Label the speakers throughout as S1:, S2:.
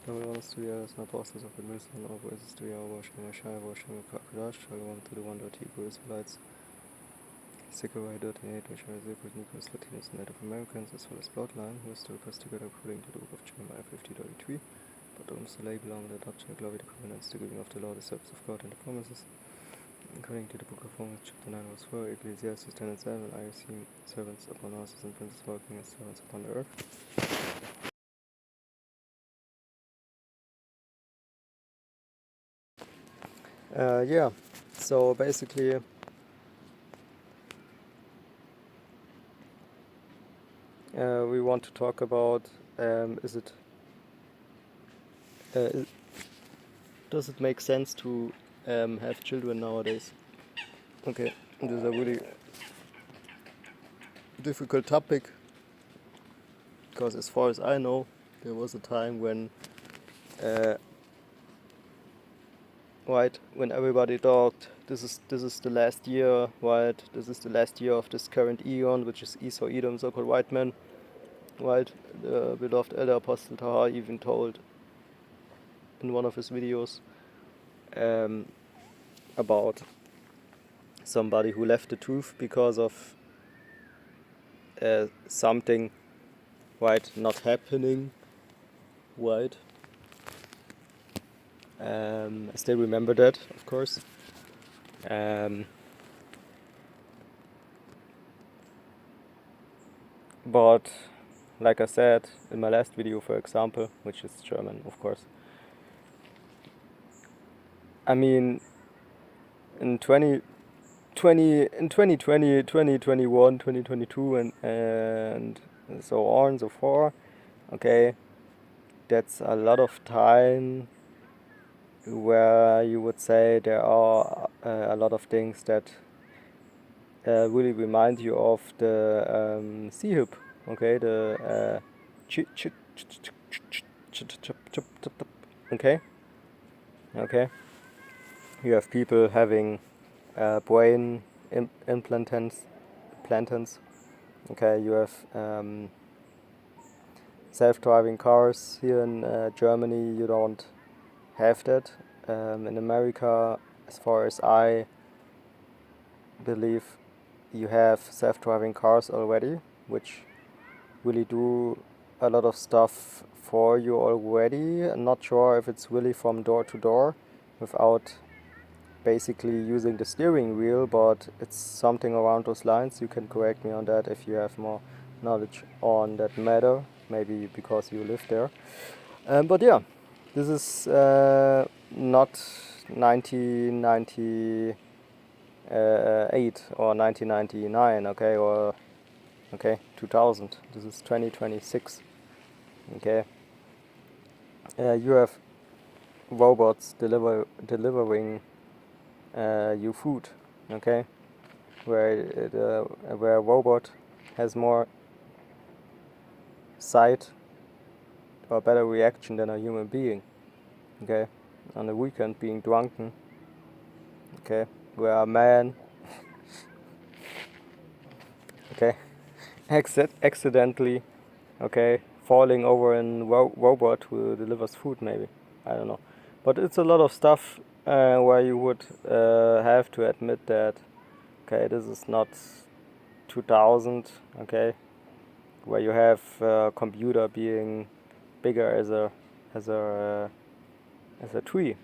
S1: Davulans to the small posters of the Muslim or voices to washing my shy, washing my crocodile, Shalom to the one dot Hebrew Israelites, Sicarai.8, which are Zebras, Negroes, Latinos, and Native Americans, as well as Bloodline, who is still pressed together according to the book of Jeremiah 50:33. But the lay belong the adoption, glory, the covenants, the giving of the law, the service of God, and the promises. According to the book of Romans, chapter 9, verse 4, Ecclesiastes 10 and 7, I have seen servants upon horses and princes walking as servants upon the earth. Yeah, so basically, we want to talk about does it make sense to have children nowadays? Okay, this is a really difficult topic because, as far as I know, there was a time when, when everybody thought this is the last year, right? This is the last year of this current eon, which is Esau, Edom, so-called white man, right? The beloved elder apostle Taha even told in one of his videos about somebody who left the truth because of something, right, not happening, right. I still remember that, of course. But like I said in my last video, for example, which is German, of course, I mean, in 2020, 2021, 2022, and so on and so forth, okay, that's a lot of time where you would say there are a lot of things that really remind you of the C-hip, okay, the okay. You have people having brain implantants, okay. You have self-driving cars here in Germany. You don't have that. In America, as far as I believe, you have self-driving cars already, which really do a lot of stuff for you already. I'm not sure if it's really from door to door without basically using the steering wheel, but it's something around those lines. You can correct me on that if you have more knowledge on that matter, maybe because you live there. But yeah, this is not 1998 or 1999, okay, or okay, 2000. This is 2026, okay. You have robots delivering you food, okay, where a robot has more sight or better reaction than a human being, okay. On the weekend, being drunken, okay, where a man, okay, accidentally, okay, falling over a robot who delivers food, maybe, I don't know, but it's a lot of stuff where you would have to admit that, okay, this is not 2000, okay, where you have a computer being bigger as a as a tree,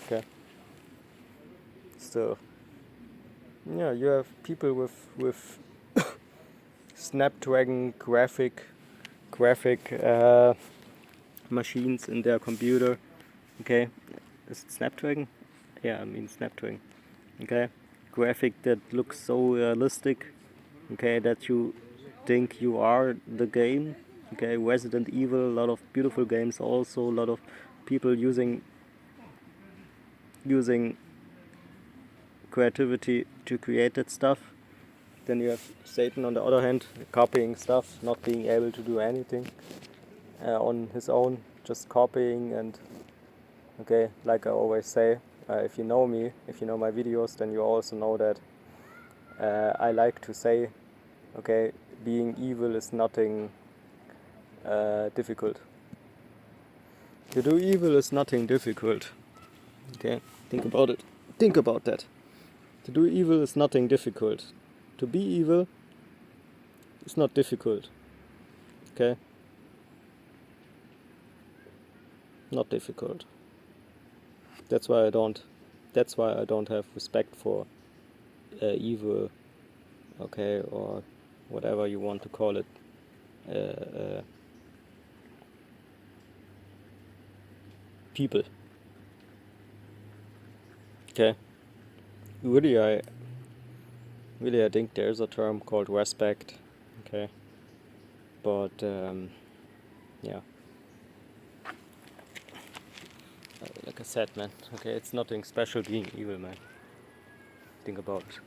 S1: okay. Still, yeah, you have people with Snapdragon graphic machines in their computer, okay. Is it Snapdragon? Yeah, I mean Snapdragon, okay. Graphic that looks so realistic, okay, that you think you are the game, okay. Resident Evil, a lot of beautiful games, also a lot of people using creativity to create that stuff. Then you have Satan on the other hand, copying stuff, not being able to do anything on his own, just copying. And okay, like I always say, if you know me, if you know my videos, then you also know that I like to say, okay, being evil is nothing difficult. To do evil is nothing difficult. Okay, think about it. Think about that. To do evil is nothing difficult. To be evil is not difficult. Okay? Not difficult. That's why I don't have respect for evil, okay, or whatever you want to call it. People. Okay? Really I think there's a term called respect. Okay? But yeah. Like I said, man, okay, it's nothing special being evil, man. Think about it.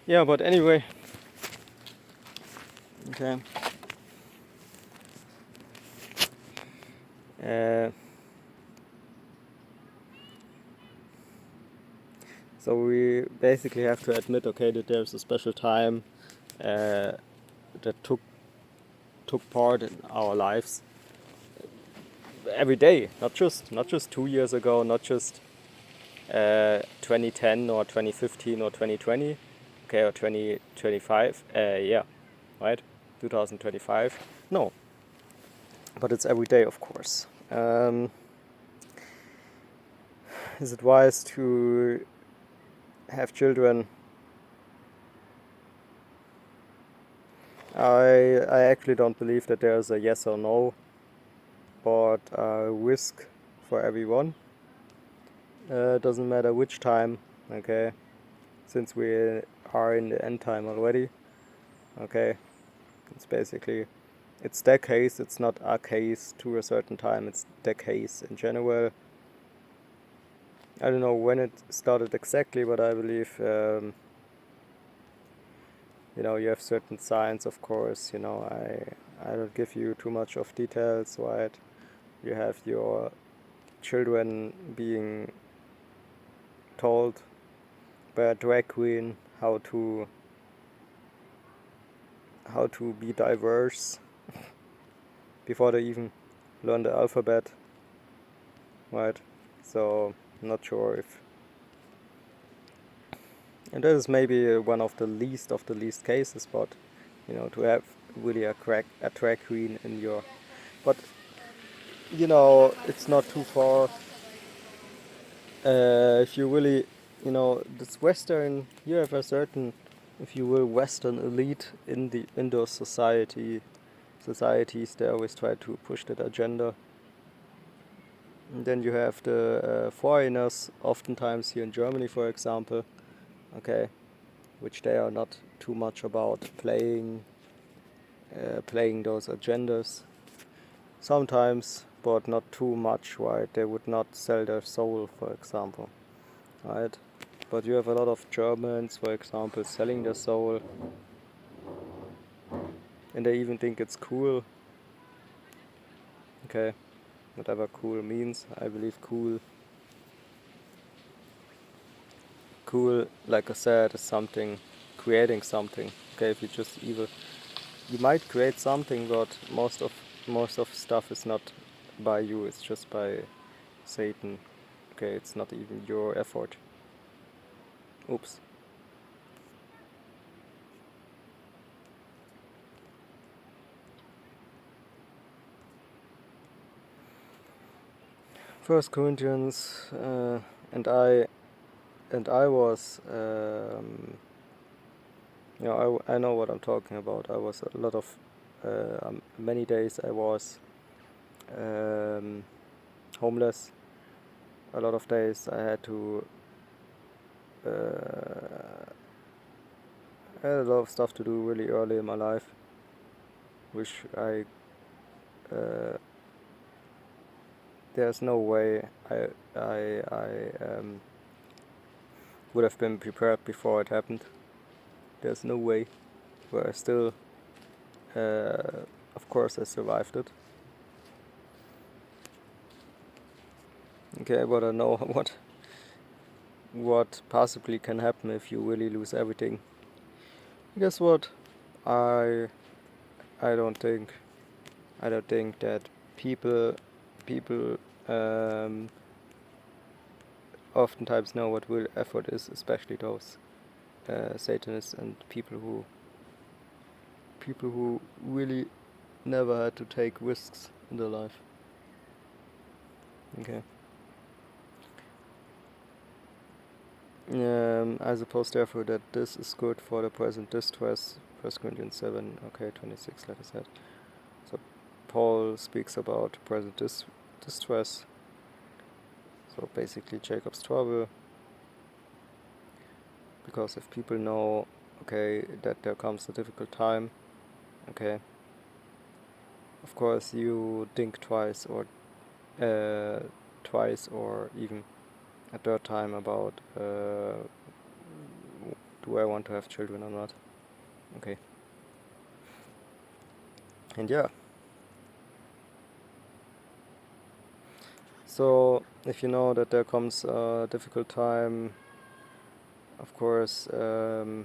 S1: Yeah, but anyway, okay. So we basically have to admit, okay, that there's a special time that took part in our lives every day, not just 2 years ago, not just 2010 or 2015 or 2020, okay, or 2025, yeah, right, 2025, no, but it's every day, of course. Is it wise to have children? I actually don't believe that there's a yes or no, but a risk for everyone. Doesn't matter which time, okay, since we are in the end time already, okay, it's basically, it's their case, it's not our case to a certain time, it's their case in general. I don't know when it started exactly, but I believe, you know, you have certain signs, of course, you know, I don't give you too much of details, right? You have your children being told by a drag queen how to be diverse before they even learn the alphabet, right? So I'm not sure if, and that is maybe one of the least cases, but you know, to have really a drag queen in your, but you know, it's not too far. If you really, you know, this Western, you have a certain, if you will, Western elite in those societies. They always try to push that agenda. And then you have the foreigners, oftentimes here in Germany, for example, okay, which they are not too much about playing those agendas. Sometimes, but not too much, right? They would not sell their soul, for example, right? But you have a lot of Germans, for example, selling their soul, and they even think it's cool. Okay, whatever cool means, I believe cool, like I said, is something, creating something. Okay, if you just evil, you might create something, but most of stuff is not by you, it's just by Satan. Okay, it's not even your effort. Oops. First Corinthians, and I was, you know, I know what I'm talking about. I was a lot of, many days I was homeless. A lot of days I had to, I had a lot of stuff to do really early in my life, which there's no way I would have been prepared before it happened. There's no way, but I still, of course I survived it. Okay, but I know what possibly can happen if you really lose everything. Guess what? I don't think that people oftentimes know what real effort is, especially those Satanists and people who really never had to take risks in their life. Okay. I suppose therefore that this is good for the present distress. 1 Corinthians 7, okay, 26, like I said. So Paul speaks about present distress. So basically Jacob's trouble. Because if people know, okay, that there comes a difficult time, okay, of course you think twice or even a third time about do I want to have children or not. Okay. And yeah. So if you know that there comes a difficult time, of course, a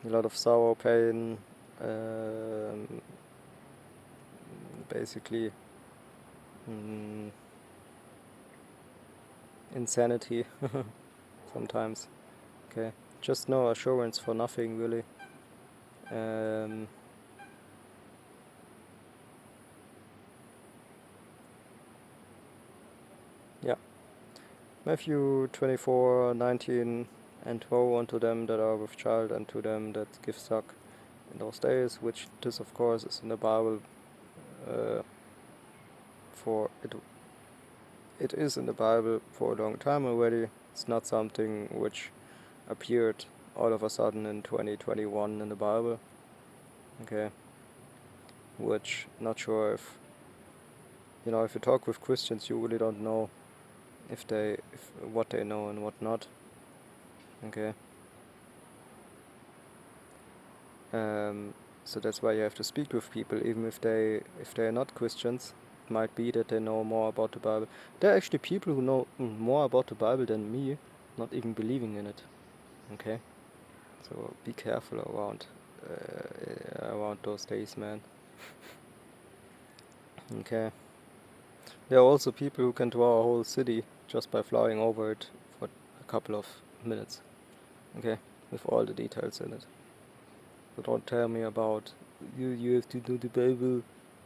S1: lot of sorrow, pain, basically insanity sometimes. Okay, just no assurance for nothing really. Yeah. Matthew 24:19, and woe unto them that are with child, and to them that give suck in those days, which this of course is in the Bible. For it is in the Bible for a long time already. It's not something which appeared all of a sudden in 2021 in the Bible. Okay. Which, not sure if, if you talk with Christians, you really don't know if what they know and what not. Okay. So that's why you have to speak with people, even if they are not Christians. It might be that they know more about the Bible. There are actually people who know more about the Bible than me, not even believing in it. Okay. So be careful around those days, man. Okay. There are also people who can draw a whole city just by flying over it for a couple of minutes. Okay, with all the details in it. So don't tell me about you have to know the Bible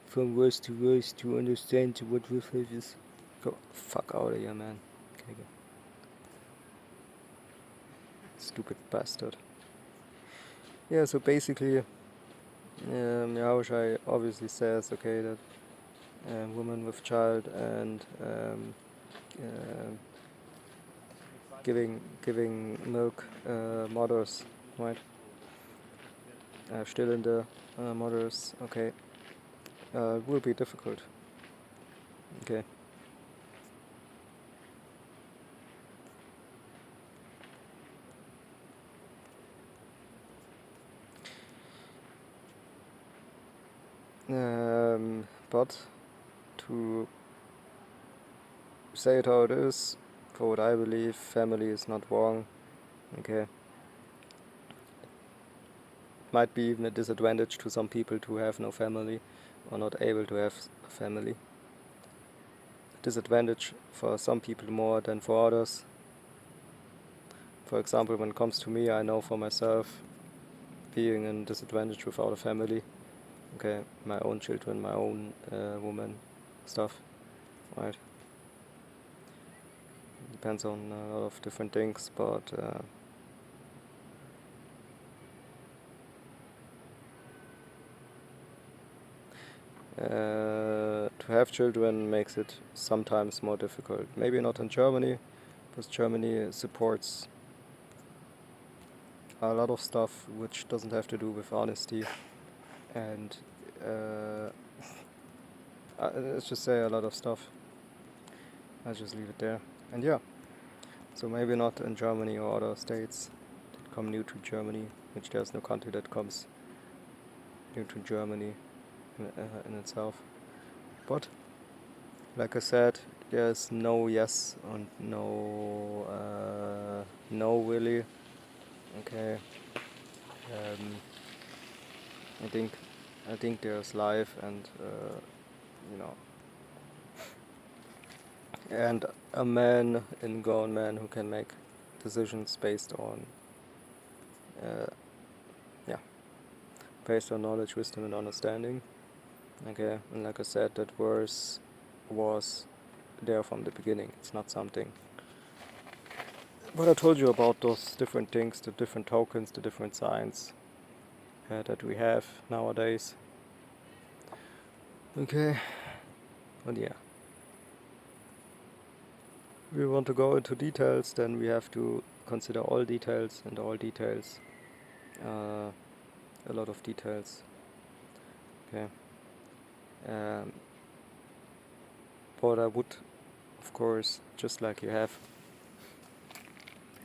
S1: from verse to verse to understand what verse is. Go fuck out of here, man. Okay, go. Stupid bastard. Yeah, so basically, Yahushai obviously says, okay, that woman with child and giving milk mothers, right? Still in the mothers, okay. Will be difficult. Okay. But to say it how it is, for what I believe, family is not wrong. Okay. Might be even a disadvantage to some people to have no family or not able to have a family. Disadvantage for some people more than for others. For example, when it comes to me, I know for myself being in disadvantage without a family. Okay, my own children, my own woman, stuff, right? Depends on a lot of different things, but to have children makes it sometimes more difficult. Maybe not in Germany, because Germany supports a lot of stuff which doesn't have to do with honesty, and let's just say a lot of stuff. I'll just leave it there. And yeah, so maybe not in Germany or other states that come new to Germany, which there's no country that comes new to Germany in itself. But like I said, there's no yes and no really. Okay. I think there's life, and you know, and a man, a grown man who can make decisions based on based on knowledge, wisdom, and understanding. Okay, and like I said, that verse was there from the beginning. It's not something. But I told you about those different things, the different tokens, the different signs that we have nowadays. Okay, and yeah. If we want to go into details, then we have to consider all details, and all details, a lot of details. Okay. But I would, of course, just like you have,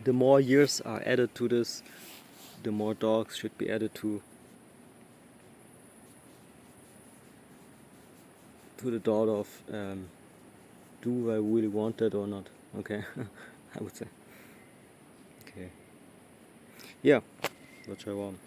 S1: the more years are added to this, the more dogs should be added to the thought of, do I really want that or not? Okay, I would say. Okay. Yeah, what I want.